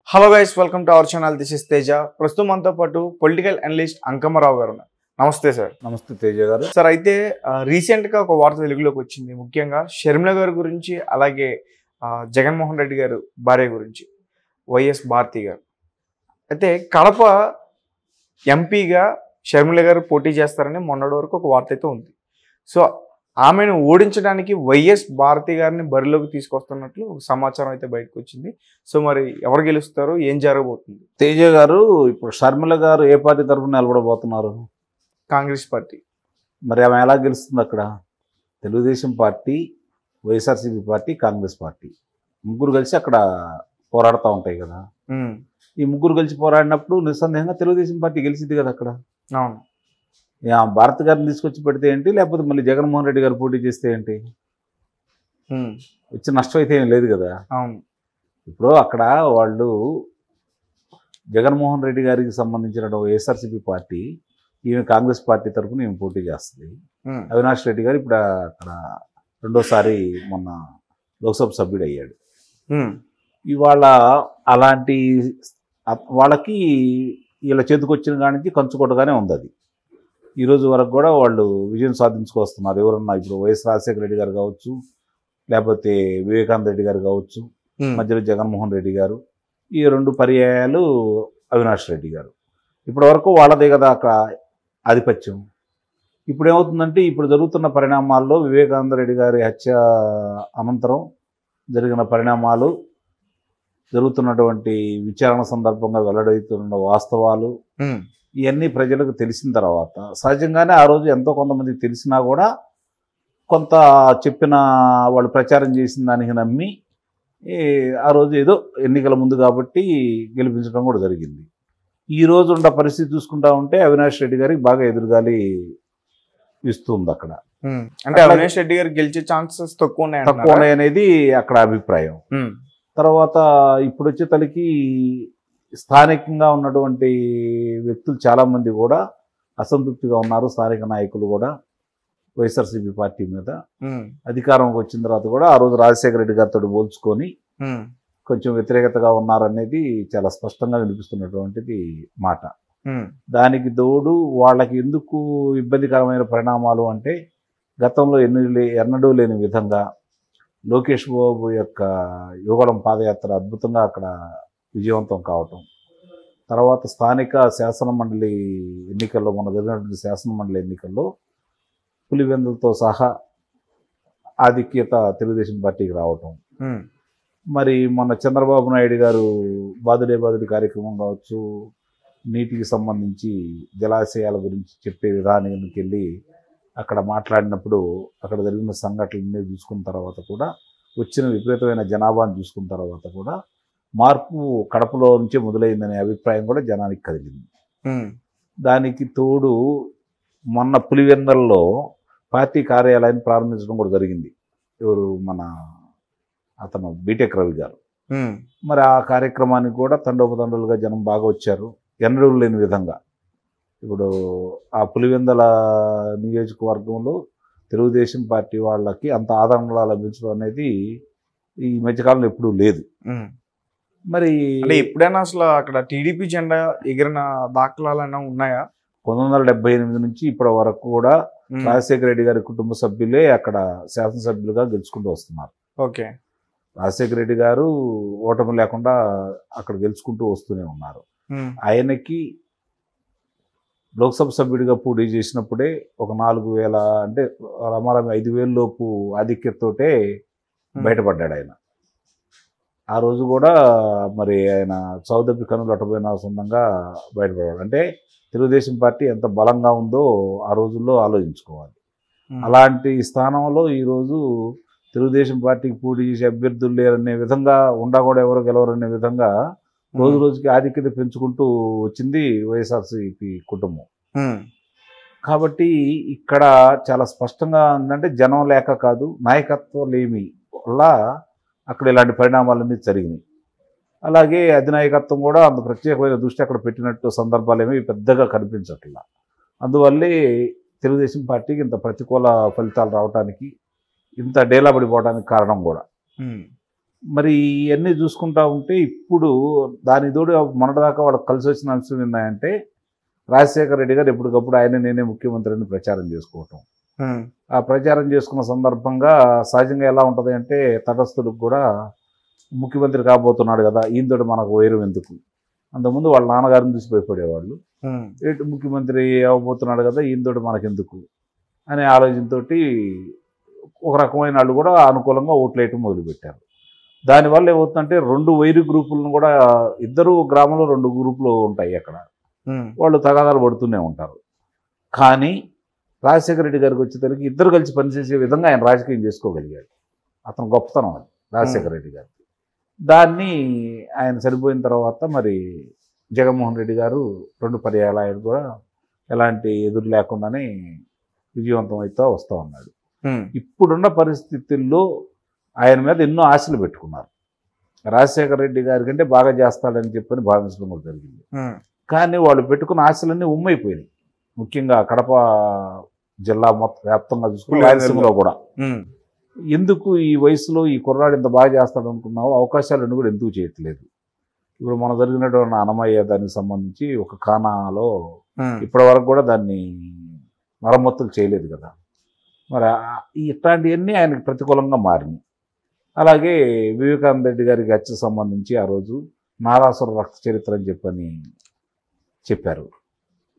Hello guys, welcome to our channel. This is Teja. ప్రస్తుతం మనతో పాటు పొలిటికల్ అనలిస్ట్ అంకమ్మరావు గారు ఉన్నారు. నమస్తే సార్. నమస్తే తేజ గారు. సార్, అయితే రీసెంట్గా ఒక వార్త వెలుగులోకి వచ్చింది. ముఖ్యంగా షర్మిల గారి గురించి, అలాగే జగన్మోహన్ రెడ్డి గారు భార్య గురించి, వైఎస్ భారతి గారు. అయితే కడప ఎంపీగా షర్మిల గారు పోటీ చేస్తారని మొన్నటి వరకు ఒక వార్త అయితే ఉంది. సో ఆమెను ఓడించడానికి వైఎస్ భారతి గారిని బరిలోకి తీసుకొస్తున్నట్లు ఒక సమాచారం అయితే బయటకు వచ్చింది. సో మరి ఎవరు గెలుస్తారు, ఏం జరగబోతుంది? తేజ గారు, ఇప్పుడు షర్మిల గారు ఏ పార్టీ తరఫున నిలబడబోతున్నారు? కాంగ్రెస్ పార్టీ. మరి ఆమె ఎలా గెలుస్తుంది అక్కడ? Telugu Desam party, YSRCP party, Congress party ముగ్గురు కలిసి అక్కడ పోరాడుతూ ఉంటాయి కదా. ఈ ముగ్గురు కలిసి పోరాడినప్పుడు నిస్సందేహంగా తెలుగుదేశం పార్టీ గెలిచింది కదా అక్కడ. అవును. భారత్ గారిని తీసుకొచ్చి పెడితే ఏంటి, లేకపోతే మళ్ళీ జగన్మోహన్ రెడ్డి గారు పోటీ చేస్తే ఏంటి? వచ్చి నష్టం అయితే ఏం లేదు కదా. అవును. ఇప్పుడు అక్కడ వాళ్ళు జగన్మోహన్ రెడ్డి గారికి సంబంధించిన వైఎస్ఆర్సీపీ పార్టీ, ఈమె కాంగ్రెస్ పార్టీ తరఫున ఈమె పోటీ చేస్తుంది. అవినాష్ రెడ్డి గారు ఇప్పుడు అక్కడ రెండోసారి మొన్న లోక్సభ సభ్యుడు అయ్యాడు. ఇవాళ అలాంటి వాళ్ళకి వీళ్ళ చేతికొచ్చిన కాడి నుంచి కంచుకోటగానే ఉంది అది. ఈరోజు వరకు కూడా వాళ్ళు విజయం సాధించుకొస్తున్నారు. ఎవరన్నా ఇప్పుడు వైఎస్ రాజశేఖర రెడ్డి గారు కావచ్చు, లేకపోతే వివేకానంద రెడ్డి గారు కావచ్చు, మధ్యలో జగన్మోహన్ రెడ్డి గారు, ఈ రెండు పర్యాయాలు అవినాష్ రెడ్డి గారు. ఇప్పటి వరకు వాళ్ళదే కదా అక్కడ ఆధిపత్యం. ఇప్పుడు ఏమవుతుందంటే, ఇప్పుడు జరుగుతున్న పరిణామాల్లో వివేకానంద రెడ్డి గారి హత్య అనంతరం జరిగిన పరిణామాలు, జరుగుతున్నటువంటి విచారణ సందర్భంగా వెల్లడవుతున్న వాస్తవాలు, ఇవన్నీ ప్రజలకు తెలిసిన తర్వాత సహజంగానే ఆ రోజు ఎంతో కొంతమందికి తెలిసినా కూడా కొంత చెప్పిన వాళ్ళు ప్రచారం చేసిన దానికి నమ్మి ఆ రోజు ఏదో ఎన్నికల ముందు కాబట్టి గెలిపించడం కూడా జరిగింది. ఈ రోజు ఉన్న పరిస్థితి చూసుకుంటా ఉంటే అవినాష్ రెడ్డి గారికి బాగా ఎదురుగాలి ఇస్తుంది అక్కడ. అంటే అవినాష్ రెడ్డి గారు గెలిచే ఛాన్సెస్ తక్కువ ఉన్నాయి అనేది అక్కడ అభిప్రాయం. తర్వాత ఇప్పుడు వచ్చే తలకి స్థానికంగా ఉన్నటువంటి వ్యక్తులు చాలామంది కూడా అసంతృప్తిగా ఉన్నారు. స్థానిక నాయకులు కూడా వైఎస్ఆర్సీపీ పార్టీ మీద అధికారంకి వచ్చిన తర్వాత కూడా ఆ రోజు రాజశేఖర రెడ్డి గారితో పోల్చుకొని కొంచెం వ్యతిరేకతగా ఉన్నారనేది చాలా స్పష్టంగా వినిపిస్తున్నటువంటిది మాట. దానికి తోడు వాళ్ళకి ఎందుకు ఇబ్బందికరమైన పరిణామాలు అంటే, గతంలో ఎన్నడూ లేని విధంగా లోకేష్ బాబు యొక్క యువగళం పాదయాత్ర అద్భుతంగా అక్కడ విజయవంతం కావటం, తర్వాత స్థానిక శాసనమండలి ఎన్నికల్లో, మన జరిగినటువంటి శాసనమండలి ఎన్నికల్లో పులివెందులతో సహా ఆధిక్యత తెలుగుదేశం పార్టీకి రావటం, మరి మొన్న చంద్రబాబు నాయుడు గారు బాదుడే బాదుడి కార్యక్రమం కావచ్చు, నీటికి సంబంధించి జలాశయాల గురించి చెప్పే విధానానికి వెళ్ళి అక్కడ మాట్లాడినప్పుడు అక్కడ జరిగిన సంఘటనలన్నీ చూసుకున్న తర్వాత కూడా, వచ్చిన విపరీతమైన జనాభాను చూసుకున్న తర్వాత కూడా మార్పు కడపలో నుంచే మొదలైందనే అభిప్రాయం కూడా జనానికి కదిలింది. దానికి తోడు మొన్న పులివెందల్లో పార్టీ కార్యాలయాన్ని ప్రారంభించడం కూడా జరిగింది. ఎవరు, మన అతను బీటెక్ రవి గారు. మరి ఆ కార్యక్రమానికి కూడా తండోపతండులుగా జనం బాగా వచ్చారు, ఎన్నడూ లేని విధంగా. ఇప్పుడు ఆ పులివెందల నియోజకవర్గంలో తెలుగుదేశం పార్టీ వాళ్ళకి అంత ఆదరణ లభించడం అనేది ఈ మధ్యకాలంలో ఎప్పుడూ లేదు. మరి ఎప్పుడైనా అసలు అక్కడ టీడీపీ జెండా ఎగిరిన దాఖలాలైనా ఉన్నాయా? 1978 నుంచి ఇప్పటి వరకు కూడా రాజశేఖర రెడ్డి గారి కుటుంబ సభ్యులే అక్కడ శాసనసభ్యులుగా గెలుచుకుంటూ వస్తున్నారు. ఓకే. రాజశేఖర రెడ్డి గారు ఓటమి లేకుండా అక్కడ గెలుచుకుంటూ వస్తూనే ఉన్నారు. ఆయనకి లోక్సభ సభ్యుడిగా పోటీ చేసినప్పుడే ఒక 4,000 అంటే రమారమి 5,000 లోపు ఆధిక్యతతోటే బయటపడ్డాడు ఆయన. ఆ రోజు కూడా మరి ఆయన చౌదప్పి కనులు అటపోయిన సొంతంగా బయటపడ్డాడు. అంటే తెలుగుదేశం పార్టీ ఎంత బలంగా ఉందో ఆ రోజుల్లో ఆలోచించుకోవాలి. అలాంటి స్థానంలో ఈరోజు తెలుగుదేశం పార్టీకి పోటీ చేసే అభ్యర్థులు లేరనే విధంగా, ఉండా కూడా ఎవరు గెలవరనే విధంగా రోజు రోజుకి ఆధిక్యత పెంచుకుంటూ వచ్చింది వైఎస్ఆర్సీపీ కుటుంబం. కాబట్టి ఇక్కడ చాలా స్పష్టంగా ఉందంటే, జనం లేక కాదు, నాయకత్వం లేమి వల్ల అక్కడ ఇలాంటి పరిణామాలన్నీ జరిగినాయి. అలాగే అధినాయకత్వం కూడా అంత ప్రత్యేకమైన దృష్టి అక్కడ పెట్టినట్టు సందర్భాలు ఏమీ పెద్దగా కనిపించట్లా. అందువల్లే తెలుగుదేశం పార్టీకి ఇంత ప్రతికూల ఫలితాలు రావడానికి, ఇంత డేలా పడిపోవడానికి కారణం కూడా. మరి ఇవన్నీ చూసుకుంటా ఉంటే ఇప్పుడు దాని తోడు మొన్నటిదాకా వాళ్ళకి కలిసి వచ్చిన అంశం ఏంటంటే రాజశేఖర రెడ్డి గారు ఎప్పటికప్పుడు ఆయన నేనే ముఖ్యమంత్రిని ప్రచారం చేసుకోవటం. ఆ ప్రచారం చేసుకున్న సందర్భంగా సహజంగా ఎలా ఉంటుంది అంటే తటస్థులకు కూడా ముఖ్యమంత్రి కాబోతున్నాడు కదా, ఈయనతోటి మనకు వైరం ఎందుకు, అంతకుముందు వాళ్ళ నాన్నగారిని చూసి భయపడేవాళ్ళు, ముఖ్యమంత్రి అవ్వబోతున్నాడు కదా ఈయనతోటి మనకెందుకు అనే ఆలోచనతో ఒక రకమైన వాళ్ళు కూడా అనుకూలంగా ఓట్లు వేయటం మొదలుపెట్టారు. దానివల్ల ఏమవుతుందంటే రెండు వైరు గ్రూపులను కూడా, ఇద్దరు గ్రామంలో రెండు గ్రూపులు ఉంటాయి అక్కడ, వాళ్ళు తగాదాలు పడుతూనే ఉంటారు. కానీ రాజశేఖర రెడ్డి గారికి వచ్చేసరికి ఇద్దరు కలిసి పనిచేసే విధంగా ఆయన రాజకీయం చేసుకోగలిగాడు. అతను గొప్పతనం అది రాజశేఖర రెడ్డి గారికి. దాన్ని ఆయన చనిపోయిన తర్వాత మరి జగన్మోహన్ రెడ్డి గారు 2 పర్యాయాలు ఆయన కూడా ఎలాంటి ఎదురు లేకుండానే విజయవంతం అవుతూ వస్తూ ఉన్నాడు. ఇప్పుడున్న పరిస్థితుల్లో ఆయన మీద ఎన్నో ఆశలు పెట్టుకున్నారు. రాజశేఖర రెడ్డి గారి కంటే బాగా చేస్తాడని చెప్పని భావించడం కూడా జరిగింది. కానీ వాళ్ళు పెట్టుకున్న ఆశలన్నీ ఉమ్మైపోయినాయి. ముఖ్యంగా కడప జిల్లా మొత్తం వ్యాప్తంగా చూసుకుని రాయలసీమలో కూడా ఎందుకు ఈ వయసులో ఈ కుర్రాడు ఇంత బాగా చేస్తాడు అనుకున్నావు, అవకాశాలను కూడా ఎందుకు చేయట్లేదు. ఇప్పుడు మనం జరిగినటువంటి అన్నమయ్య దానికి సంబంధించి ఒక ఖానాలో ఇప్పటి వరకు కూడా దాన్ని మరమ్మతులు చేయలేదు కదా. మరి ఇట్లాంటివన్నీ ఆయనకు ప్రతికూలంగా మారినాయి. అలాగే వివేకానంద రెడ్డి గారికి హత్యకు సంబంధించి ఆ రోజు నారాసుర రక్త చరిత్ర అని చెప్పని చెప్పారు.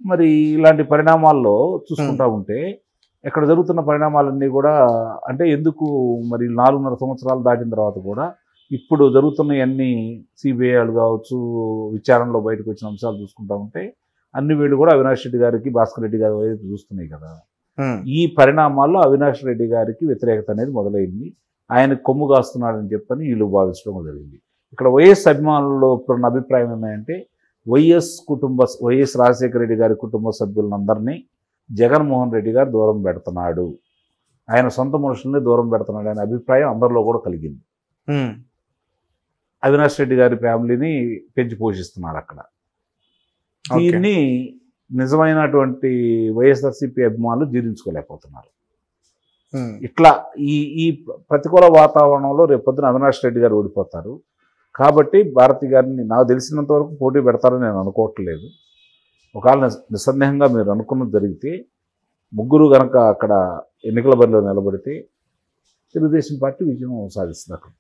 మరి ఇలాంటి పరిణామాల్లో చూసుకుంటా ఉంటే ఇక్కడ జరుగుతున్న పరిణామాలన్నీ కూడా అంటే ఎందుకు మరి 4.5 సంవత్సరాలు దాటిన తర్వాత కూడా ఇప్పుడు జరుగుతున్నవన్నీ సిబిఐలు కావచ్చు, విచారణలో బయటకు వచ్చిన అంశాలు చూసుకుంటా ఉంటే అన్ని వీళ్ళు కూడా అవినాష్ రెడ్డి గారికి, భాస్కర్ రెడ్డి గారి వైపు చూస్తున్నాయి కదా. ఈ పరిణామాల్లో అవినాష్ రెడ్డి గారికి వ్యతిరేకత అనేది మొదలైంది. ఆయన కొమ్ము కాస్తున్నాడని చెప్పని వీళ్ళు భావించడం జరిగింది. ఇక్కడ వైఎస్ అభిమానుల్లో ఇప్పుడున్న అభిప్రాయం ఏంటంటే వైఎస్ రాజశేఖర రెడ్డి గారి కుటుంబ సభ్యులందరినీ జగన్మోహన్ రెడ్డి గారు దూరం పెడుతున్నాడు, ఆయన సొంత మనుషుల్ని దూరం పెడుతున్నాడు అనే అభిప్రాయం అందరిలో కూడా కలిగింది. అవినాష్ రెడ్డి గారి ఫ్యామిలీని పెంచి పోషిస్తున్నాడు అక్కడ. దీన్ని నిజమైనటువంటి వైఎస్ఆర్సీపీ అభిమానులు జీర్ణించుకోలేకపోతున్నారు. ఇట్లా ఈ ప్రతికూల వాతావరణంలో రేపొద్దున అవినాష్ రెడ్డి గారు ఓడిపోతారు. కాబట్టి భారతి గారిని నాకు తెలిసినంత వరకు పోటీ పెడతారని నేను అనుకోవట్లేదు. ఒకవేళ నిస్సందేహంగా మీరు అనుకున్నది జరిగితే ముగ్గురు కనుక అక్కడ ఎన్నికల బరిలో నిలబడితే తెలుగుదేశం పార్టీ విజయం సాధిస్తుంది అక్కడ.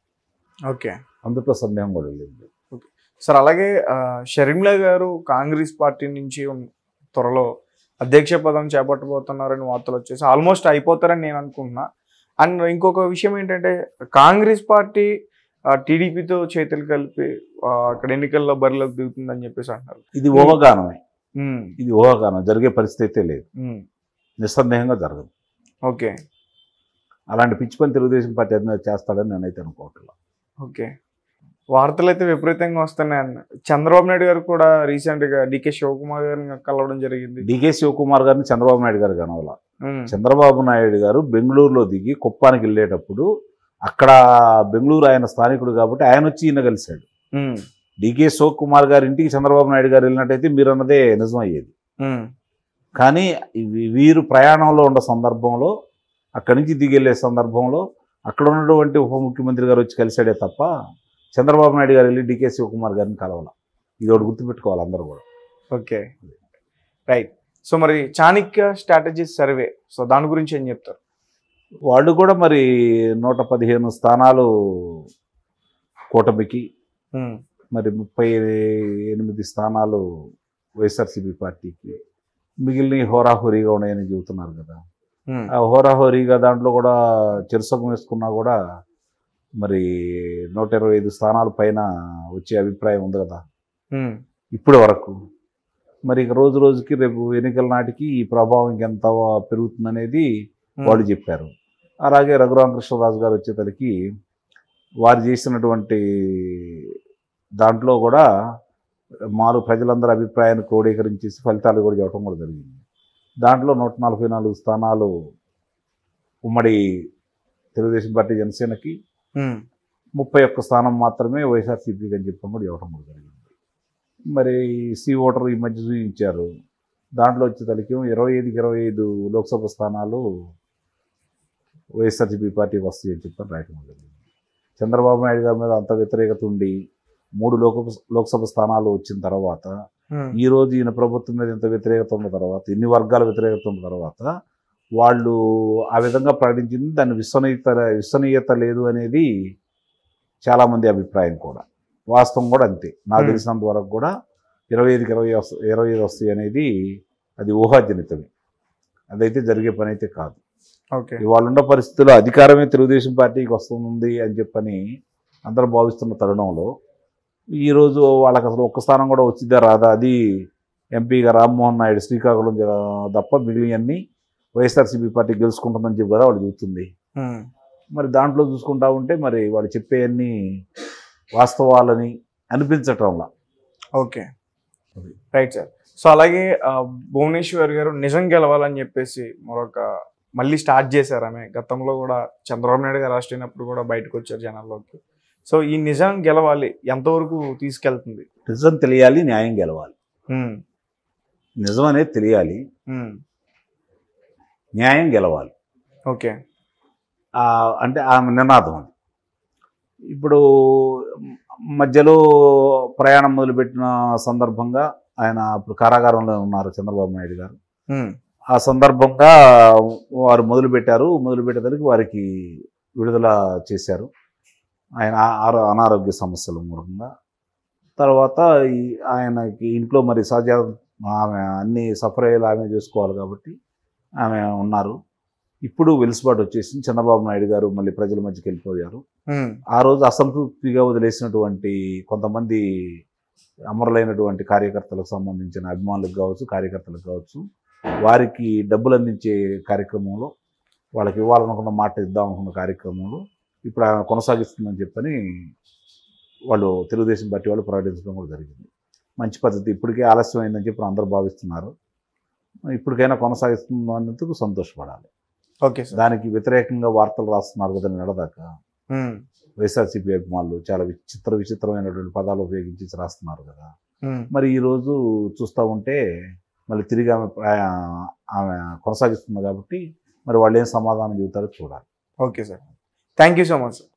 ఓకే, అందులో సందేహం కూడా లేదు. Okay sir. అలాగే షర్మిల గారు కాంగ్రెస్ పార్టీ నుంచి త్వరలో అధ్యక్ష పదం చేపట్టబోతున్నారని వార్తలు వచ్చేసి ఆల్మోస్ట్ అయిపోతారని నేను అనుకుంటున్నా. అండ్ ఇంకొక విషయం ఏంటంటే కాంగ్రెస్ పార్టీ టీడీపీతో చేతులు కలిపి అక్కడ ఎన్నికల్లో బరిలోకి దిగుతుందని చెప్పేసి అంటున్నారు. ఇది ఊహాగానమే, ఇది ఊహాగానం, జరిగే పరిస్థితి లేదు, నిస్సందేహంగా జరగదు. ఓకే, అలాంటి పిచ్చి పని తెలుగుదేశం పార్టీ అధినేత చేస్తాడని నేనైతే అనుకోవట్లేదు. ఓకే, వార్తలు అయితే విపరీతంగా వస్తున్నాయన్న. చంద్రబాబు నాయుడు గారు కూడా రీసెంట్గా డికే శివకుమార్ గారిని కలవడం జరిగింది. డికే శివకుమార్ గారిని చంద్రబాబు నాయుడు గారు కనవాల. చంద్రబాబు నాయుడు గారు బెంగళూరులో దిగి కుప్పానికి వెళ్ళేటప్పుడు అక్కడ బెంగళూరు ఆయన స్థానికుడు కాబట్టి ఆయన వచ్చి ఈయన కలిశాడు. డికే శివకుమార్ గారి ఇంటికి చంద్రబాబు నాయుడు గారు వెళ్ళినట్టయితే మీరు అన్నదే నిజమయ్యేది. కానీ వీరు ప్రయాణంలో ఉన్న సందర్భంలో, అక్కడి నుంచి దిగి వెళ్ళే సందర్భంలో అక్కడ ఉన్నటువంటి ఉప ముఖ్యమంత్రి గారు వచ్చి కలిశాడే తప్ప చంద్రబాబు నాయుడు గారు వెళ్ళి డికే శివకుమార్ గారిని కలవాల. ఇది ఒకటి గుర్తుపెట్టుకోవాలి అందరూ కూడా. Okay, right. సో మరి చాణక్య స్ట్రాటజీస్ సర్వే, సో దాని గురించి ఏం చెప్తారు? వాళ్ళు కూడా మరి 115 స్థానాలు కూటమికి, మరి 38 స్థానాలు వైఎస్ఆర్సీపీ పార్టీకి, మిగిలిన హోరాహోరీగా ఉన్నాయని చెబుతున్నారు కదా. ఆ హోరాహోరీగా దాంట్లో కూడా చెరుసగం వేసుకున్నా కూడా మరి 125 స్థానాల పైన వచ్చే అభిప్రాయం ఉంది కదా ఇప్పటి వరకు. మరి ఇక రోజు రోజుకి రేపు ఎన్నికల నాటికి ఈ ప్రభావం ఇంకెంత పెరుగుతుందనేది వాళ్ళు చెప్పారు. అలాగే రఘురామకృష్ణరాజు గారు వచ్చేసరికి వారు చేసినటువంటి దాంట్లో కూడా ప్రజలందరి అభిప్రాయాన్ని క్రోడీకరించేసి ఫలితాలు కూడా చెప్పడం కూడా జరిగింది. దాంట్లో 144 స్థానాలు ఉమ్మడి తెలుగుదేశం పార్టీ జనసేనకి, 31 స్థానం మాత్రమే వైఎస్ఆర్సీపీకి అని చెప్పడం కూడా ఇవ్వడం కూడా జరిగింది. మరి సి ఓటర్ ఈ మధ్య చూపించారు. దాంట్లో వచ్చేసరికి 25 లోక్సభ స్థానాలు వైఎస్ఆర్సీపీ పార్టీ వస్తాయని చెప్పని రాయటం జరిగింది. చంద్రబాబు నాయుడు గారి మీద అంత వ్యతిరేకత ఉండి 3 లోక్సభ స్థానాలు వచ్చిన తర్వాత, ఈ రోజు ఈయన ప్రభుత్వం మీద ఇంత వ్యతిరేకత ఉన్న తర్వాత, ఇన్ని వర్గాల వ్యతిరేకత ఉన్న తర్వాత వాళ్ళు ఆ విధంగా ప్రకటించింది దాని విశ్వనీయత లేదు అనేది చాలామంది అభిప్రాయం కూడా. వాస్తవం కూడా అంతే. నాకు తెలిసినంత వరకు కూడా 25కి 25 వస్తాయి అనేది అది ఊహాజనితమే. అదైతే జరిగే పని అయితే కాదు. ఇవాళ ఉన్న పరిస్థితుల్లో అధికారమే తెలుగుదేశం పార్టీకి వస్తుంది అని చెప్పని అందరూ భావిస్తున్న తరుణంలో ఈరోజు వాళ్ళకి అసలు ఒక్క స్థానం కూడా వచ్చిద్దా రాదా, అది ఎంపీగా రామ్మోహన్ నాయుడు శ్రీకాకుళం తప్ప మిగిలినన్ని వైఎస్ఆర్సీపీ పార్టీ గెలుచుకుంటుందని చెప్పి కదా వాళ్ళు చూస్తుంది. మరి దాంట్లో చూసుకుంటా ఉంటే మరి వాళ్ళు చెప్పేవన్నీ వాస్తవాలని అనిపించటంలా. Okay, right sir. సో అలాగే భువనేశ్వర్ గారు నిజం గెలవాలని చెప్పేసి మళ్ళీ స్టార్ట్ చేశారు. ఆమె గతంలో కూడా చంద్రబాబు నాయుడు గారు అరెస్ట్ అయినప్పుడు కూడా బయటకు వచ్చారు జనాల్లోకి. సో ఈ నిజం గెలవాలి ఎంతవరకు తీసుకెళ్తుంది? నిజం తెలియాలి, న్యాయం గెలవాలి. నిజం అనేది తెలియాలి, న్యాయం గెలవాలి. ఓకే, అంటే ఆమె నినాదం అది. ఇప్పుడు మధ్యలో ప్రయాణం మొదలుపెట్టిన సందర్భంగా ఆయన అప్పుడు కారాగారంలో ఉన్నారు చంద్రబాబు నాయుడు గారు. ఆ సందర్భంగా వారు మొదలుపెట్టేసరికి వారికి విడుదల చేశారు ఆయన అనారోగ్య సమస్యల మూలంగా. తర్వాత ఆయనకి ఇంట్లో మరి ఆమె అన్ని సఫర్ అయ్యేలా ఆమె చేసుకోవాలి కాబట్టి ఆమె ఉన్నారు. ఇప్పుడు వెలుసుబాటు వచ్చేసింది. చంద్రబాబు నాయుడు గారు మళ్ళీ ప్రజల మధ్యకి వెళ్ళిపోయారు. ఆ రోజు అసంతృప్తిగా వదిలేసినటువంటి కొంతమంది అమరులైనటువంటి కార్యకర్తలకు సంబంధించిన అభిమానులకు కావచ్చు, కార్యకర్తలకు కావచ్చు, వారికి డబ్బులు అందించే కార్యక్రమంలో, వాళ్ళకి ఇవ్వాలనుకున్న మాట ఇద్దాం అనుకున్న కార్యక్రమంలో ఇప్పుడు ఆమె కొనసాగిస్తుందని చెప్పని వాళ్ళు తెలుగుదేశం పార్టీ వాళ్ళు ప్రకటించడం కూడా జరిగింది. మంచి పద్ధతి. ఇప్పటికే ఆలస్యం అయిందని చెప్పి అందరూ భావిస్తున్నారు. ఇప్పటికైనా కొనసాగిస్తుంది అన్నందుకు సంతోషపడాలి. ఓకే, దానికి వ్యతిరేకంగా వార్తలు రాస్తున్నారు కదా నెలదాకా. వైఎస్ఆర్సీపీ అభిమానులు చాలా విచిత్రమైనటువంటి పదాలు ఉపయోగించి రాస్తున్నారు కదా. మరి ఈరోజు చూస్తూ ఉంటే మళ్ళీ తిరిగి ఆమె కొనసాగిస్తుంది కాబట్టి మరి వాళ్ళు ఏం సమాధానం చెబుతారో చూడాలి. Okay sir, thank you so much sir.